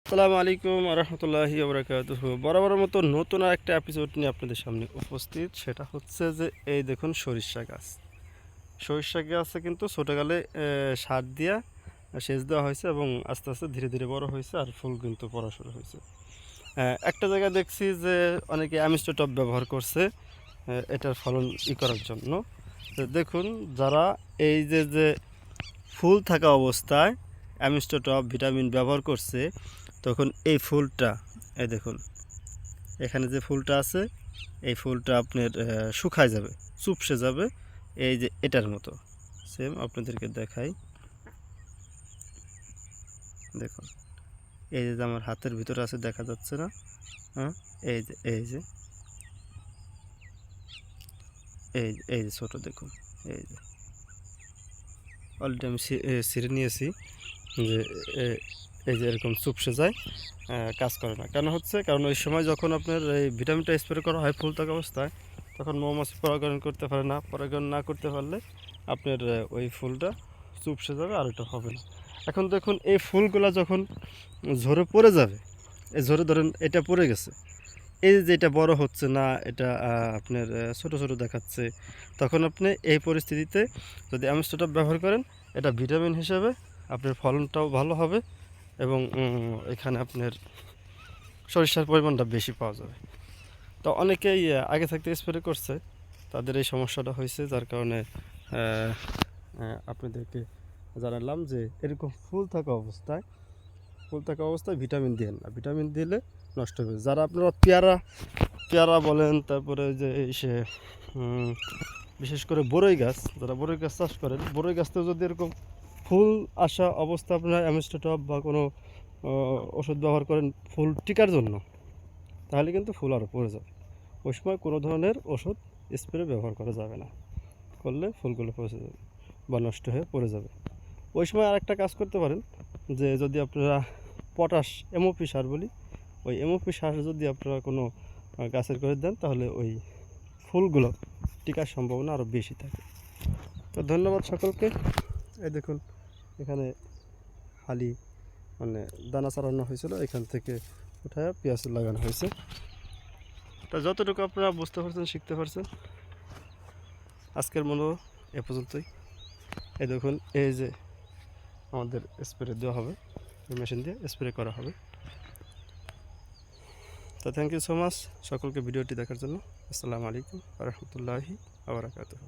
আসসালামু আলাইকুম রহমতুল্লাহি ওবরাকাতুহু। বরাবরের মতো নতুন আর একটা এপিসোড নিয়ে আপনাদের সামনে উপস্থিত। সেটা হচ্ছে যে এই দেখুন সরিষা গাছ। সরিষা গাছে কিন্তু ছোটোকালে সার দিয়া সেচ দেওয়া হয়েছে এবং আস্তে আস্তে ধীরে ধীরে বড় হয়েছে আর ফুল কিন্তু পড়া শুরু হয়েছে। একটা জায়গায় দেখছি যে অনেকে অ্যামিস্টোটপ ব্যবহার করছে এটার ফলন করার জন্য। তো দেখুন, যারা এই যে ফুল থাকা অবস্থায় অ্যামিস্টোটপ ভিটামিন ব্যবহার করছে, তখন এই ফুলটা, এই দেখুন এখানে যে ফুলটা আছে, এই ফুলটা আপনার শুকায় যাবে, চুপসে যাবে, এই যে এটার মতো। সেম আপনাদেরকে দেখাই, দেখুন এই যে আমার হাতের ভিতরে আছে, দেখা যাচ্ছে না? হ্যাঁ, এই যে এই যে ছোটো দেখুন, এই যে অলরেডি আমি ছিঁড়ে নিয়েছি যে এই যে এরকম চুপসে যায়, কাজ করে না। কেন হচ্ছে, কারণ ওই সময় যখন আপনার এই ভিটামিনটা স্প্রে করা হয় ফুল থাকা অবস্থায়, তখন মৌমাছি পরাগায়ন করতে পারে না। পরাগায়ন না করতে পারলে আপনার ওই ফুলটা চুপসে যাবে আর ওটা হবে না। এখন দেখুন এই ফুলগুলা যখন ঝরে পড়ে যাবে, এই ঝরে ধরেন এটা পড়ে গেছে, এই যে এটা বড় হচ্ছে না, এটা আপনার ছোট ছোট দেখাচ্ছে, তখন আপনি এই পরিস্থিতিতে যদি অ্যামিস্টোটপ ব্যবহার করেন, এটা ভিটামিন হিসেবে আপনার ফলনটাও ভালো হবে এবং এখানে আপনার সরিষার পরিমাণটা বেশি পাওয়া যাবে। তো অনেকেই আগে থাকতে স্প্রে করছে, তাদের এই সমস্যাটা হয়েছে, যার কারণে আপনাদেরকে জানালাম যে এরকম ফুল থাকা অবস্থায় ভিটামিন দিন না, ভিটামিন দিলে নষ্ট হবে। যারা আপনারা পেয়ারা পেয়ারা বলেন, তারপরে যে সে বিশেষ করে বরই গাছ, যারা বরই গাছ চাষ করেন, বরই গাছতেও যদি এরকম ফুল আসা অবস্থা আপনারা অ্যামিস্টোটপ বা কোনো ওষুধ ব্যবহার করেন ফুল টিকার জন্য, তাহলে কিন্তু ফুল আরও পড়ে যাবে। ওই সময় কোনো ধরনের ওষুধ স্প্রে ব্যবহার করা যাবে না, করলে ফুলগুলো পচে যাবে বা নষ্ট হয়ে পড়ে যাবে। ওই সময় আরেকটা কাজ করতে পারেন, যে যদি আপনারা পটাশ এমওপি সার বলি, ওই এমওপি সার যদি আপনারা কোনো গাছের করে দেন, তাহলে ওই ফুলগুলো টিকার সম্ভাবনা আরও বেশি থাকে। তো ধন্যবাদ সকলকে। এই দেখুন এখানে হালি মানে দানা চালানো হয়েছিল, এখান থেকে উঠায় পেঁয়াজ লাগানো হয়েছে। তা যতটুকু আপনারা বুঝতে পারছেন, শিখতে পারছেন, আজকের মতো এ পর্যন্তই। এই দেখুন এই যে আমাদের স্প্রে দেওয়া হবে, মেশিন দিয়ে স্প্রে করা হবে। তো থ্যাংক ইউ সো মাচ সকলকে ভিডিওটি দেখার জন্য। আসসালামু আলাইকুম রহমতুল্লাহি ওয়া বারাকাতুহু।